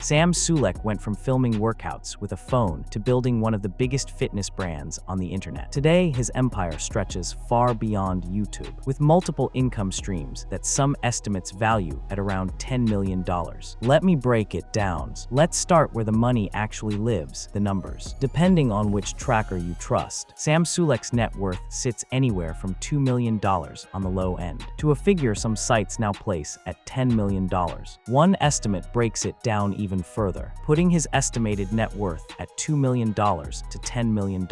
Sam Sulek went from filming workouts with a phone to building one of the biggest fitness brands on the internet. Today, his empire stretches far beyond YouTube, with multiple income streams that some estimates value at around $10 million. Let me break it down. Let's start where the money actually lives, the numbers. Depending on which tracker you trust, Sam Sulek's net worth sits anywhere from $2 million on the low end to a figure some sites now place at $10 million. One estimate breaks it down even further, putting his estimated net worth at $2 million to $10 million,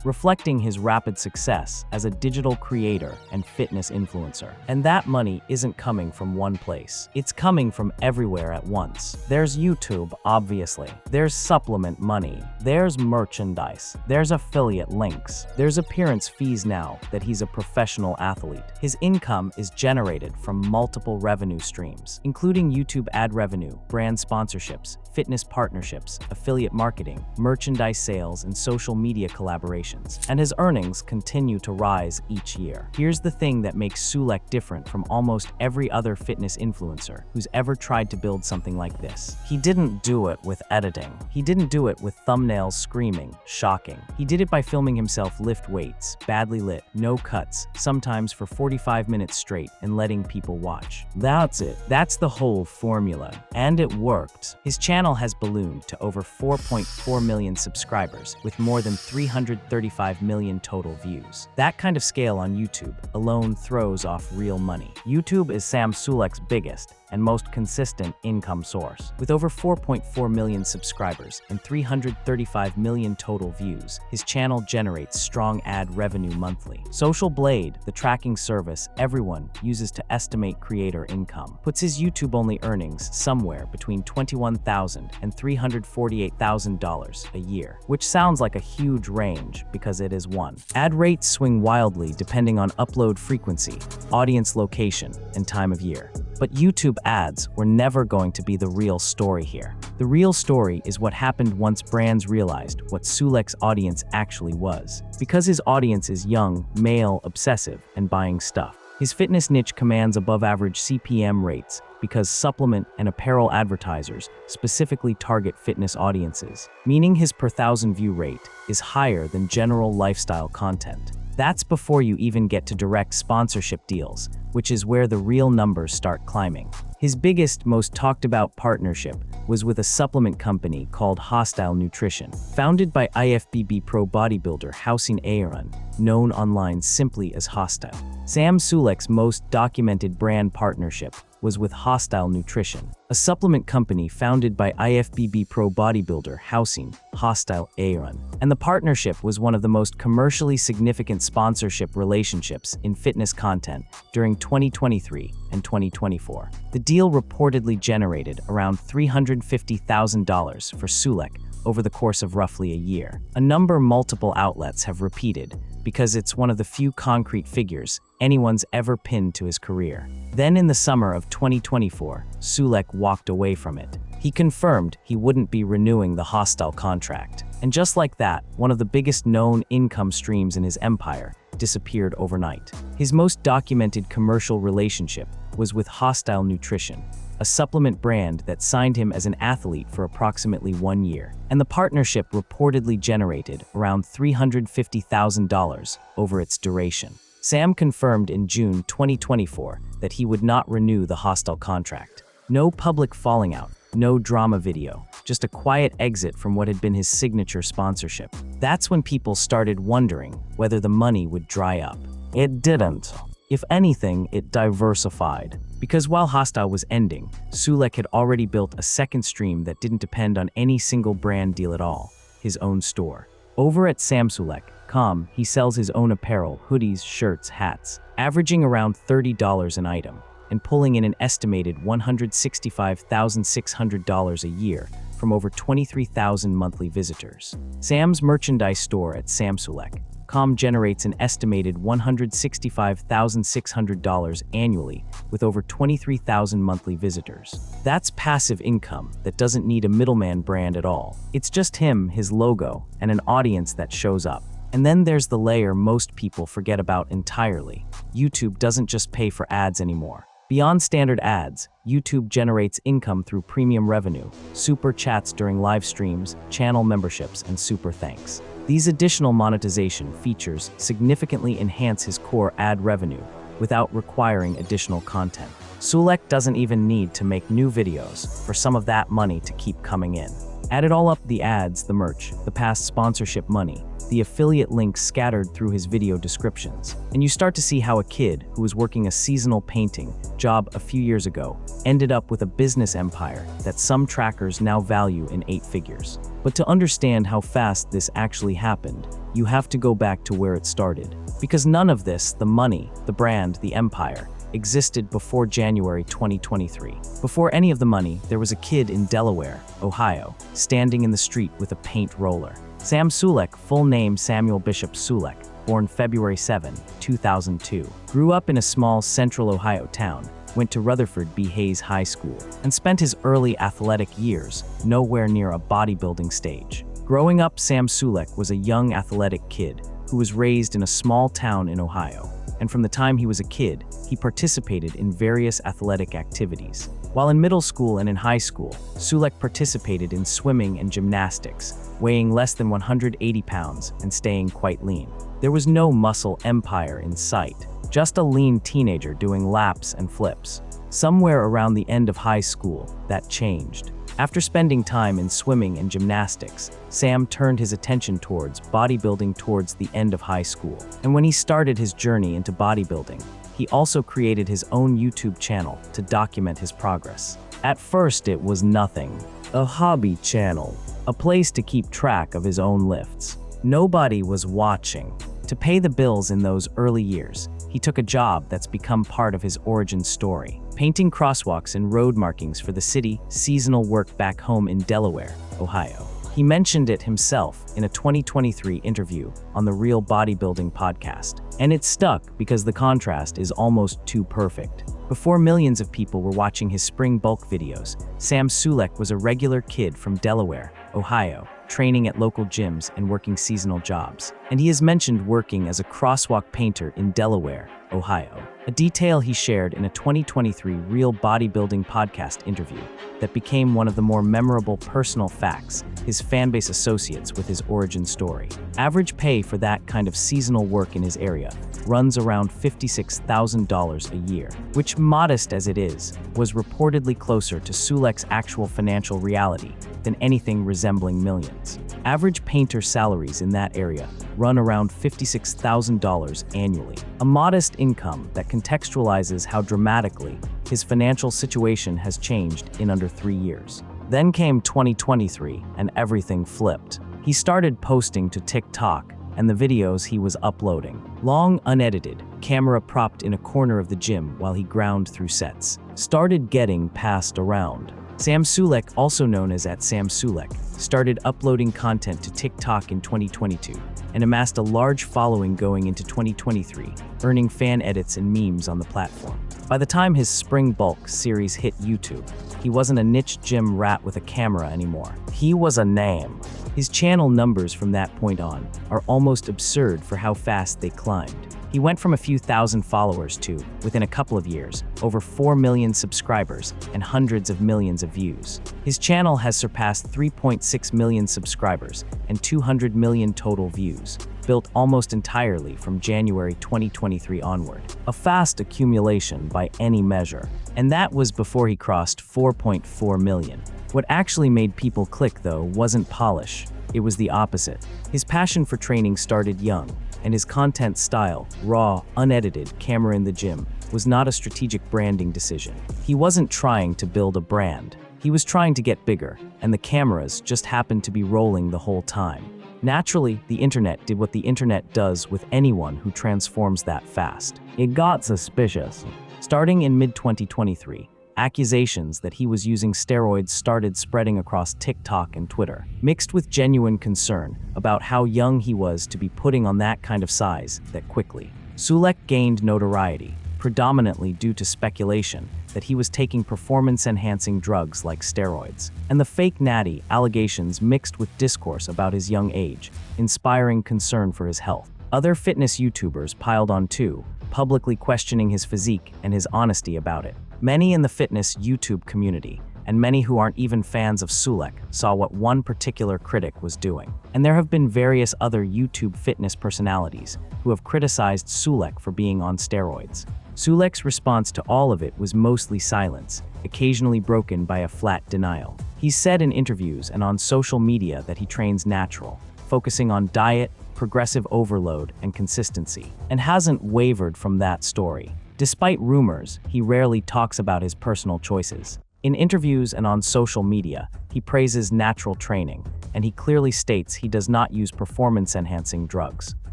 reflecting his rapid success as a digital creator and fitness influencer. And that money isn't coming from one place. It's coming from everywhere at once. There's YouTube, obviously. There's supplement money. There's merchandise. There's affiliate links. There's appearance fees now that he's a professional athlete. His income is generated from multiple revenue streams, including YouTube ad revenue, brand sponsorships, fitness partnerships, affiliate marketing, merchandise sales, and social media collaborations. And his earnings continue to rise each year. Here's the thing that makes Sulek different from almost every other fitness influencer who's ever tried to build something like this. He didn't do it with editing. He didn't do it with thumbnails screaming, shocking. He did it by filming himself lift weights, badly lit, no cuts, sometimes for 45 minutes straight, and letting people watch. That's it. That's the whole formula. And it worked. His channel has ballooned to over 4.4 million subscribers with more than 335 million total views. That kind of scale on YouTube alone throws off real money. YouTube is Sam Sulek's biggest and most consistent income source. With over 4.4 million subscribers and 335 million total views, his channel generates strong ad revenue monthly. Social Blade, the tracking service everyone uses to estimate creator income, puts his YouTube-only earnings somewhere between $21,000 and $348,000 a year, which sounds like a huge range because it is one. Ad rates swing wildly depending on upload frequency, audience location, and time of year. But YouTube ads were never going to be the real story here. The real story is what happened once brands realized what Sulek's audience actually was. Because his audience is young, male, obsessive, and buying stuff. His fitness niche commands above-average CPM rates because supplement and apparel advertisers specifically target fitness audiences, meaning his per thousand view rate is higher than general lifestyle content. That's before you even get to direct sponsorship deals, which is where the real numbers start climbing. His biggest, most talked about partnership was with a supplement company called Hostile Nutrition, founded by IFBB pro bodybuilder Housin Aaron, known online simply as Hostile. Sam Sulek's most documented brand partnership was with Hostile Nutrition, a supplement company founded by IFBB pro bodybuilder Housin Hostile Aaron. And the partnership was one of the most commercially significant sponsorship relationships in fitness content during 2023 and 2024. The deal reportedly generated around $350,000 for Sulek over the course of roughly a year, a number multiple outlets have repeated because it's one of the few concrete figures anyone's ever pinned to his career. Then in the summer of 2024, Sulek walked away from it. He confirmed he wouldn't be renewing the Hostile contract. And just like that, one of the biggest known income streams in his empire disappeared overnight. His most documented commercial relationship was with Hostile Nutrition, a supplement brand that signed him as an athlete for approximately 1 year. And the partnership reportedly generated around $350,000 over its duration. Sam confirmed in June 2024 that he would not renew the Hostile contract. No public falling out, no drama video, just a quiet exit from what had been his signature sponsorship. That's when people started wondering whether the money would dry up. It didn't. If anything, it diversified. Because while Hostile was ending, Sulek had already built a second stream that didn't depend on any single brand deal at all, his own store. Over at samsulek.com, he sells his own apparel, hoodies, shirts, hats, averaging around $30 an item, and pulling in an estimated $165,600 a year from over 23,000 monthly visitors. Sam's merchandise store at samsulek.com generates an estimated $165,600 annually with over 23,000 monthly visitors. That's passive income that doesn't need a middleman brand at all. It's just him, his logo, and an audience that shows up. And then there's the layer most people forget about entirely. YouTube doesn't just pay for ads anymore. Beyond standard ads, YouTube generates income through premium revenue, super chats during live streams, channel memberships, and super thanks. These additional monetization features significantly enhance his core ad revenue without requiring additional content. Sulek doesn't even need to make new videos for some of that money to keep coming in. Add it all up: the ads, the merch, the past sponsorship money, the affiliate links scattered through his video descriptions, and you start to see how a kid who was working a seasonal painting job a few years ago ended up with a business empire that some trackers now value in 8 figures. But to understand how fast this actually happened, you have to go back to where it started. Because none of this, the money, the brand, the empire, existed before January 2023. Before any of the money, there was a kid in Delaware, Ohio, standing in the street with a paint roller. Sam Sulek, full name Samuel Bishop Sulek, born February 7, 2002, grew up in a small central Ohio town, went to Rutherford B. Hayes High School, and spent his early athletic years nowhere near a bodybuilding stage. Growing up, Sam Sulek was a young athletic kid who was raised in a small town in Ohio. And from the time he was a kid, he participated in various athletic activities. While in middle school and in high school, Sulek participated in swimming and gymnastics, weighing less than 180 pounds and staying quite lean. There was no muscle empire in sight, just a lean teenager doing laps and flips. Somewhere around the end of high school, that changed. After spending time in swimming and gymnastics, Sam turned his attention towards bodybuilding towards the end of high school. And when he started his journey into bodybuilding, he also created his own YouTube channel to document his progress. At first, it was nothing, a hobby channel, a place to keep track of his own lifts. Nobody was watching. To pay the bills in those early years, he took a job that's become part of his origin story, painting crosswalks and road markings for the city, seasonal work back home in Delaware, Ohio. He mentioned it himself in a 2023 interview on the Real Bodybuilding podcast. And it stuck because the contrast is almost too perfect. Before millions of people were watching his spring bulk videos, Sam Sulek was a regular kid from Delaware, Ohio, training at local gyms and working seasonal jobs. And he has mentioned working as a crosswalk painter in Delaware, Ohio, a detail he shared in a 2023 Real Bodybuilding podcast interview that became one of the more memorable personal facts his fanbase associates with his origin story. Average pay for that kind of seasonal work in his area runs around $56,000 a year, which, modest as it is, was reportedly closer to Sulek's actual financial reality than anything resembling millions. Average painter salaries in that area run around $56,000 annually, a modest income that contextualizes how dramatically his financial situation has changed in under 3 years. Then came 2023, and everything flipped. He started posting to TikTok, and the videos he was uploading, long unedited, camera propped in a corner of the gym while he ground through sets, started getting passed around. Sam Sulek, also known as @SamSulek, started uploading content to TikTok in 2022 and amassed a large following going into 2023, earning fan edits and memes on the platform. By the time his Spring Bulk series hit YouTube, he wasn't a niche gym rat with a camera anymore. He was a name. His channel numbers from that point on are almost absurd for how fast they climbed. He went from a few thousand followers to, within a couple of years, over 4 million subscribers and hundreds of millions of views. His channel has surpassed 3.6 million subscribers and 200 million total views, built almost entirely from January 2023 onward. A fast accumulation by any measure. And that was before he crossed 4.4 million. What actually made people click, though, wasn't polish. It was the opposite. His passion for training started young, and his content style, raw, unedited, camera in the gym, was not a strategic branding decision. He wasn't trying to build a brand. He was trying to get bigger, and the cameras just happened to be rolling the whole time. Naturally, the internet did what the internet does with anyone who transforms that fast. It got suspicious. Starting in mid-2023, accusations that he was using steroids started spreading across TikTok and Twitter, mixed with genuine concern about how young he was to be putting on that kind of size that quickly. Sulek gained notoriety, predominantly due to speculation that he was taking performance-enhancing drugs like steroids, and the fake natty allegations mixed with discourse about his young age, inspiring concern for his health. Other fitness YouTubers piled on too, publicly questioning his physique and his honesty about it. Many in the fitness YouTube community, and many who aren't even fans of Sulek, saw what one particular critic was doing. And there have been various other YouTube fitness personalities who have criticized Sulek for being on steroids. Sulek's response to all of it was mostly silence, occasionally broken by a flat denial. He's said in interviews and on social media that he trains natural, focusing on diet, progressive overload, and consistency, and hasn't wavered from that story. Despite rumors, he rarely talks about his personal choices. In interviews and on social media, he praises natural training, and he clearly states he does not use performance-enhancing drugs.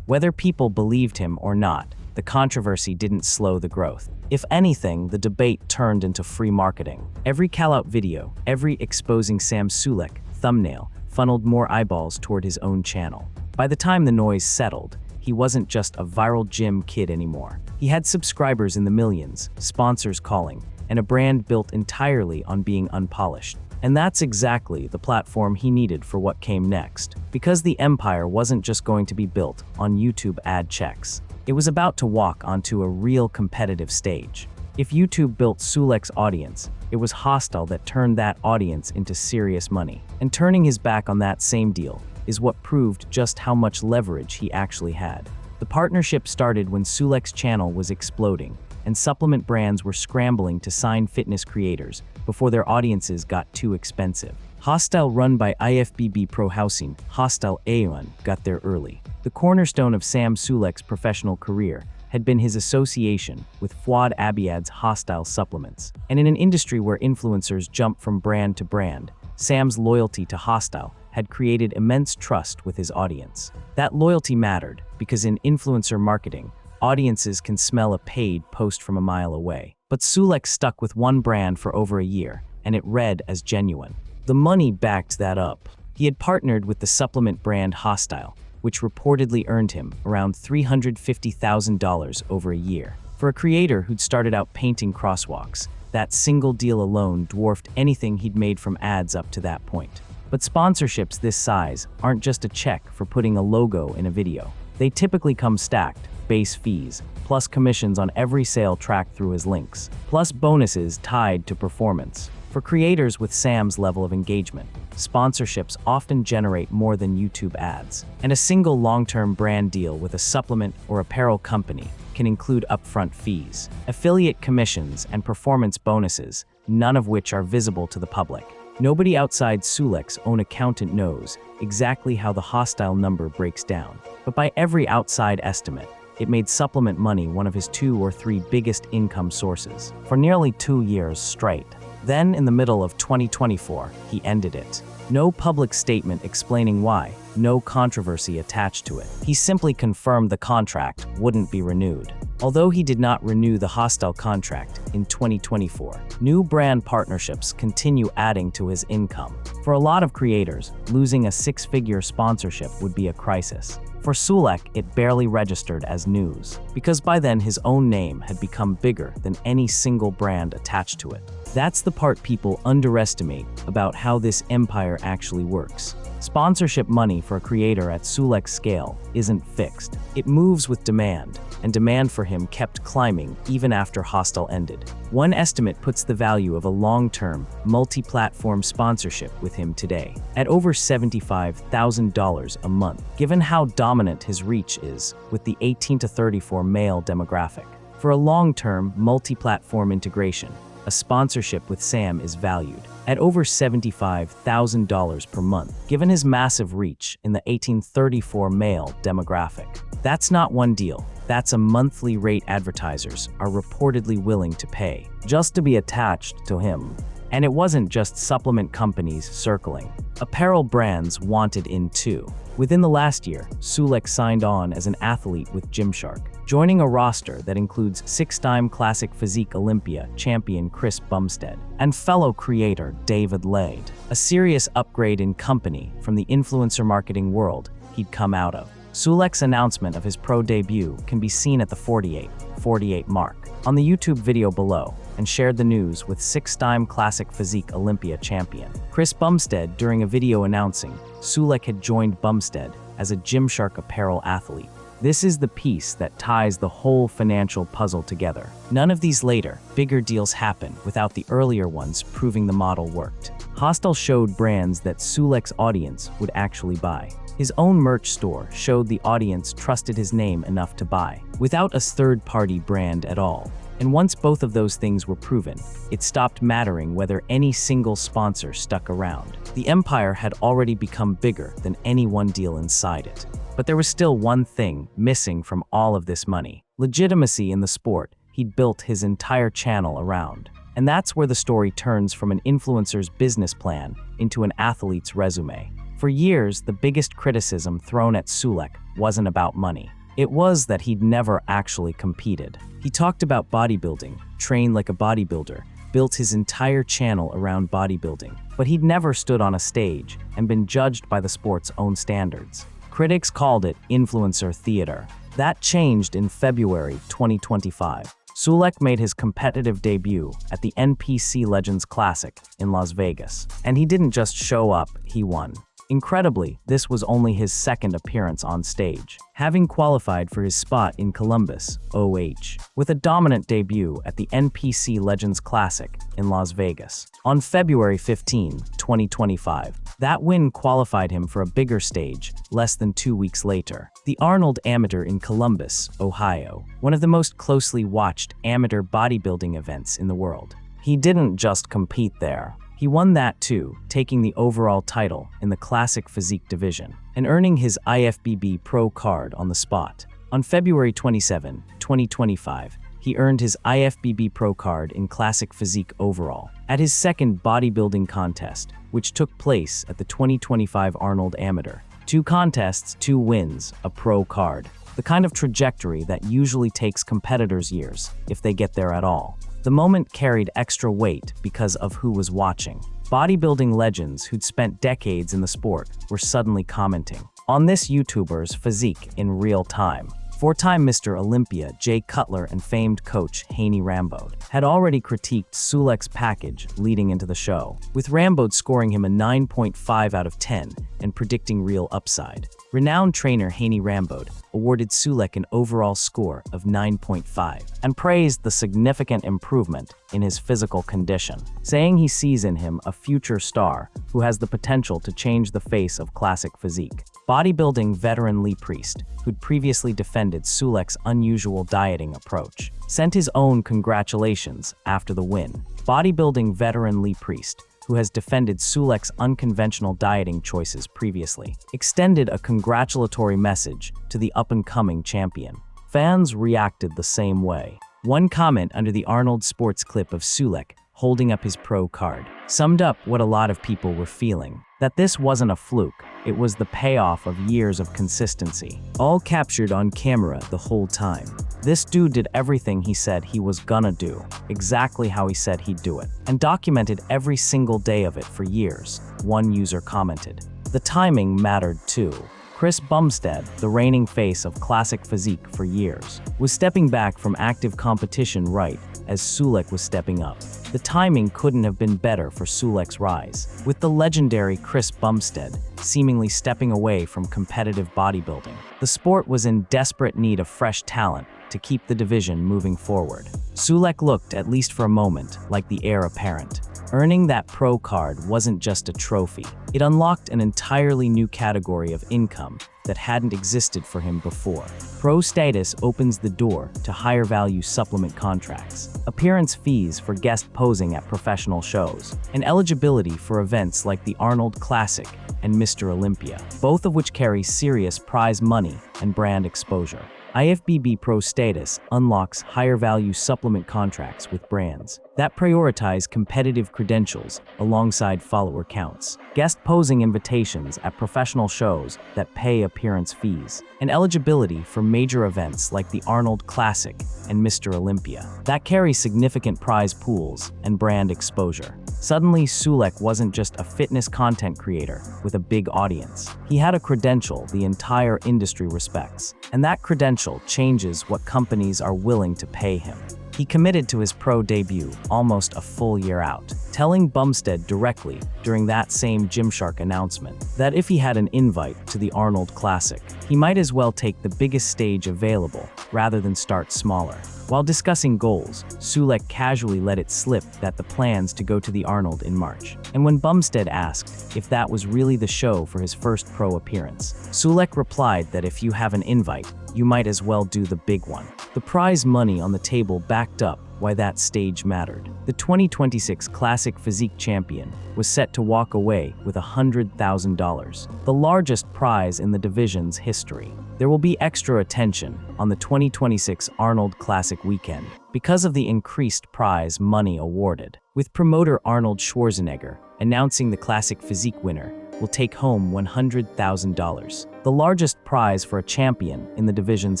Whether people believed him or not, the controversy didn't slow the growth. If anything, the debate turned into free marketing. Every call-out video, every exposing Sam Sulek thumbnail funneled more eyeballs toward his own channel. By the time the noise settled, he wasn't just a viral gym kid anymore. He had subscribers in the millions, sponsors calling, and a brand built entirely on being unpolished. And that's exactly the platform he needed for what came next. Because the empire wasn't just going to be built on YouTube ad checks. It was about to walk onto a real competitive stage. If YouTube built Sulek's audience, it was Hostel that turned that audience into serious money. And turning his back on that same deal is what proved just how much leverage he actually had. The partnership started when Sulek's channel was exploding, and supplement brands were scrambling to sign fitness creators before their audiences got too expensive. Hostel, run by IFBB Pro Housing, Hostel Aeon, got there early. The cornerstone of Sam Sulek's professional career had been his association with Fuad Abiad's Hostel supplements. And in an industry where influencers jump from brand to brand, Sam's loyalty to Hostel had created immense trust with his audience. That loyalty mattered because in influencer marketing, audiences can smell a paid post from a mile away. But Sulek stuck with one brand for over a year, and it read as genuine. The money backed that up. He had partnered with the supplement brand Hostel, which reportedly earned him around $350,000 over a year. For a creator who'd started out painting crosswalks, that single deal alone dwarfed anything he'd made from ads up to that point. But sponsorships this size aren't just a check for putting a logo in a video. They typically come stacked, base fees, plus commissions on every sale tracked through his links, plus bonuses tied to performance. For creators with Sam's level of engagement, sponsorships often generate more than YouTube ads. And a single long-term brand deal with a supplement or apparel company can include upfront fees, affiliate commissions, and performance bonuses, none of which are visible to the public. Nobody outside Sulek's own accountant knows exactly how the Hostel number breaks down. But by every outside estimate, it made supplement money one of his 2 or 3 biggest income sources for nearly 2 years straight. Then, in the middle of 2024, he ended it. No public statement explaining why, no controversy attached to it. He simply confirmed the contract wouldn't be renewed. Although he did not renew the Hostel contract in 2024, new brand partnerships continue adding to his income. For a lot of creators, losing a 6-figure sponsorship would be a crisis. For Sulek, it barely registered as news, because by then his own name had become bigger than any single brand attached to it. That's the part people underestimate about how this empire actually works. Sponsorship money for a creator at Sulek's scale isn't fixed. It moves with demand, and demand for him kept climbing even after Hostel ended. One estimate puts the value of a long-term, multi-platform sponsorship with him today at over $75,000 a month, given how dominant his reach is with the 18 to 34 male demographic. For a long-term, multi-platform integration, a sponsorship with Sam is valued at over $75,000 per month, given his massive reach in the 18-34 male demographic. That's not one deal. That's a monthly rate advertisers are reportedly willing to pay just to be attached to him. And it wasn't just supplement companies circling. Apparel brands wanted in too. Within the last year, Sulek signed on as an athlete with Gymshark, joining a roster that includes 6-time Classic Physique Olympia champion Chris Bumstead and fellow creator David Lade, a serious upgrade in company from the influencer marketing world he'd come out of. Sulek's announcement of his pro debut can be seen at the 48 mark on the YouTube video below, and shared the news with 6-time Classic Physique Olympia champion Chris Bumstead during a video announcing Sulek had joined Bumstead as a Gymshark apparel athlete. This is the piece that ties the whole financial puzzle together. None of these later, bigger deals happen without the earlier ones proving the model worked. Hostel showed brands that Sulek's audience would actually buy. His own merch store showed the audience trusted his name enough to buy, without a third-party brand at all. And once both of those things were proven, it stopped mattering whether any single sponsor stuck around. The empire had already become bigger than any one deal inside it. But there was still one thing missing from all of this money: legitimacy in the sport he'd built his entire channel around. And that's where the story turns from an influencer's business plan into an athlete's resume. For years, the biggest criticism thrown at Sulek wasn't about money. It was that he'd never actually competed. He talked about bodybuilding, trained like a bodybuilder, built his entire channel around bodybuilding, but he'd never stood on a stage and been judged by the sport's own standards. Critics called it influencer theater. That changed in February 2025. Sulek made his competitive debut at the NPC Legends Classic in Las Vegas. And he didn't just show up, he won. Incredibly, this was only his second appearance on stage, having qualified for his spot in Columbus, OH, with a dominant debut at the NPC Legends Classic in Las Vegas. On February 15, 2025, that win qualified him for a bigger stage less than 2 weeks later, the Arnold Amateur in Columbus, Ohio, one of the most closely watched amateur bodybuilding events in the world. He didn't just compete there. He won that too, taking the overall title in the Classic Physique division and earning his IFBB Pro card on the spot. On February 27, 2025, he earned his IFBB Pro card in Classic Physique overall at his second bodybuilding contest, which took place at the 2025 Arnold Amateur. 2 contests, 2 wins, a pro card. The kind of trajectory that usually takes competitors years, if they get there at all. The moment carried extra weight because of who was watching. Bodybuilding legends who'd spent decades in the sport were suddenly commenting on this YouTuber's physique in real time. 4-time Mr. Olympia Jay Cutler and famed coach Haney Rambo had already critiqued Sulek's package leading into the show, with Rambo scoring him a 9.5 out of 10 and predicting real upside. Renowned trainer Haney Rambo awarded Sulek an overall score of 9.5 and praised the significant improvement in his physical condition, saying he sees in him a future star who has the potential to change the face of classic physique. Bodybuilding veteran Lee Priest, who'd previously defended Sulek's unusual dieting approach, sent his own congratulations after the win. Bodybuilding veteran Lee Priest, who has defended Sulek's unconventional dieting choices previously, extended a congratulatory message to the up-and-coming champion. Fans reacted the same way. One comment under the Arnold Sports clip of Sulek holding up his pro card summed up what a lot of people were feeling. That this wasn't a fluke, it was the payoff of years of consistency, all captured on camera the whole time. This dude did everything he said he was gonna do, exactly how he said he'd do it, and documented every single day of it for years, one user commented. The timing mattered too. Chris Bumstead, the reigning face of classic physique for years, was stepping back from active competition right as Sulek was stepping up. The timing couldn't have been better for Sulek's rise, with the legendary Chris Bumstead seemingly stepping away from competitive bodybuilding. The sport was in desperate need of fresh talent to keep the division moving forward. Sulek looked, at least for a moment, like the heir apparent. Earning that pro card wasn't just a trophy. It unlocked an entirely new category of income that hadn't existed for him before. Pro status opens the door to higher value supplement contracts, appearance fees for guest posing at professional shows, and eligibility for events like the Arnold Classic and Mr. Olympia, both of which carry serious prize money and brand exposure. IFBB Pro status unlocks higher value supplement contracts with brands that prioritize competitive credentials alongside follower counts, guest posing invitations at professional shows that pay appearance fees, and eligibility for major events like the Arnold Classic and Mr. Olympia that carry significant prize pools and brand exposure. Suddenly, Sulek wasn't just a fitness content creator with a big audience. He had a credential the entire industry respects, and that credential changes what companies are willing to pay him. He committed to his pro debut almost a full year out, telling Bumstead directly during that same Gymshark announcement that if he had an invite to the Arnold Classic, he might as well take the biggest stage available rather than start smaller. While discussing goals, Sulek casually let it slip that the plans to go to the Arnold in March. And when Bumstead asked if that was really the show for his first pro appearance, Sulek replied that if you have an invite, you might as well do the big one. The prize money on the table backed up why that stage mattered. The 2026 Classic Physique champion was set to walk away with $100,000, the largest prize in the division's history. There will be extra attention on the 2026 Arnold Classic weekend because of the increased prize money awarded, with promoter Arnold Schwarzenegger announcing the Classic Physique winner will take home $100,000, the largest prize for a champion in the division's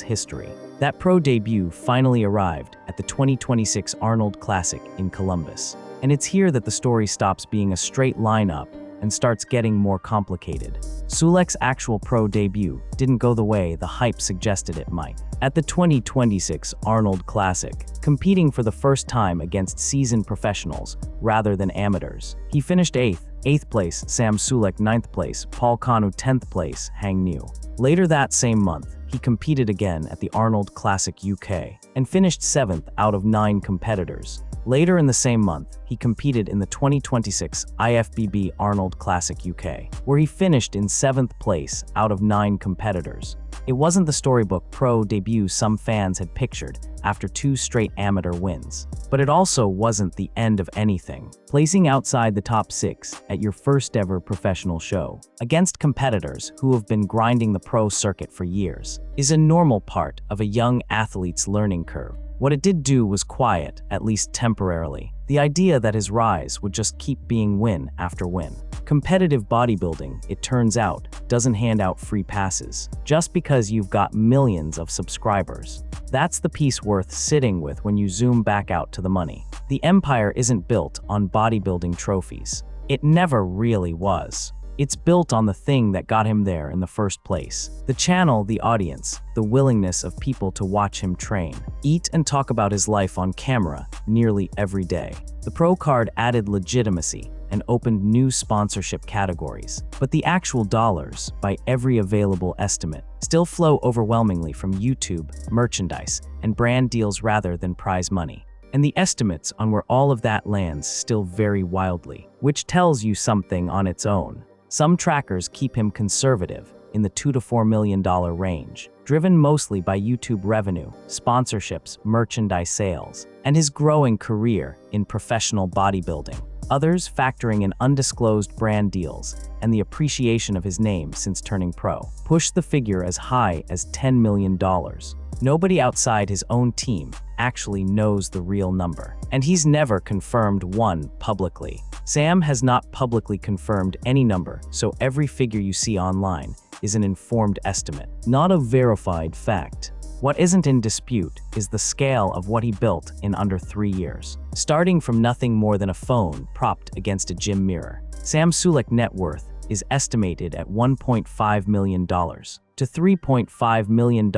history. That pro debut finally arrived at the 2026 Arnold Classic in Columbus. And it's here that the story stops being a straight lineup and starts getting more complicated. Sulek's actual pro debut didn't go the way the hype suggested it might. At the 2026 Arnold Classic, competing for the first time against seasoned professionals rather than amateurs, he finished 8th place Sam Sulek 9th place, Paul Kanu 10th place, Hang Niu. Later that same month, he competed again at the Arnold Classic UK and finished 7th out of 9 competitors. Later in the same month, he competed in the 2026 IFBB Arnold Classic UK, where he finished in 7th place out of 9 competitors. It wasn't the storybook pro debut some fans had pictured after 2 straight amateur wins. But it also wasn't the end of anything. Placing outside the top 6 at your first ever professional show, against competitors who have been grinding the pro circuit for years, is a normal part of a young athlete's learning curve. What it did do was quiet, at least temporarily, the idea that his rise would just keep being win after win. Competitive bodybuilding, it turns out, doesn't hand out free passes just because you've got millions of subscribers. That's the piece worth sitting with when you zoom back out to the money. The empire isn't built on bodybuilding trophies. It never really was. It's built on the thing that got him there in the first place. The channel, the audience, the willingness of people to watch him train, eat and talk about his life on camera nearly every day. The pro card added legitimacy and opened new sponsorship categories. But the actual dollars, by every available estimate, still flow overwhelmingly from YouTube, merchandise, and brand deals rather than prize money. And the estimates on where all of that lands still vary wildly, which tells you something on its own. Some trackers keep him conservative in the $2 to $4 million range, driven mostly by YouTube revenue, sponsorships, merchandise sales, and his growing career in professional bodybuilding. Others factoring in undisclosed brand deals and the appreciation of his name since turning pro, push the figure as high as $10 million. Nobody outside his own team actually knows the real number, and he's never confirmed one publicly. Sam has not publicly confirmed any number, so every figure you see online is an informed estimate, not a verified fact. What isn't in dispute is the scale of what he built in under 3 years. Starting from nothing more than a phone propped against a gym mirror, Sam Sulek's net worth is estimated at $1.5 million to $3.5 million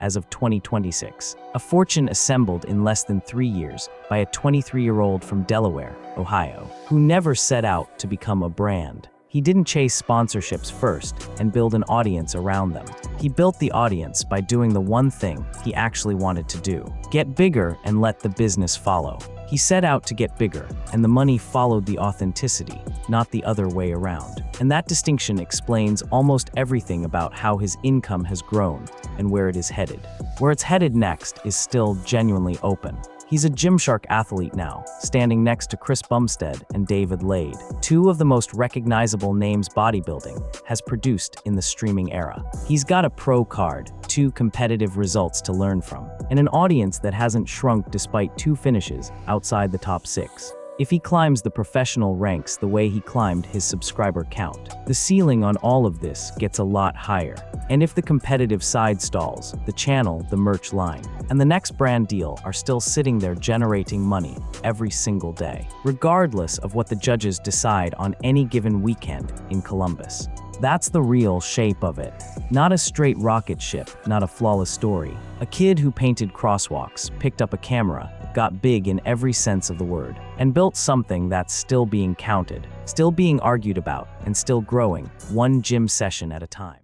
as of 2026, a fortune assembled in less than 3 years by a 23-year-old from Delaware, Ohio, who never set out to become a brand. He didn't chase sponsorships first and build an audience around them. He built the audience by doing the one thing he actually wanted to do: get bigger and let the business follow. He set out to get bigger, and the money followed the authenticity, not the other way around. And that distinction explains almost everything about how his income has grown and where it is headed. Where it's headed next is still genuinely open. He's a Gymshark athlete now, standing next to Chris Bumstead and David Lade, 2 of the most recognizable names bodybuilding has produced in the streaming era. He's got a pro card, 2 competitive results to learn from, and an audience that hasn't shrunk despite 2 finishes outside the top 6. If he climbs the professional ranks the way he climbed his subscriber count, the ceiling on all of this gets a lot higher. And if the competitive side stalls, the channel, the merch line, and the next brand deal are still sitting there generating money every single day, regardless of what the judges decide on any given weekend in Columbus. That's the real shape of it. Not a straight rocket ship, not a flawless story. A kid who painted crosswalks, picked up a camera, got big in every sense of the word, and built something that's still being counted, still being argued about, and still growing, one gym session at a time.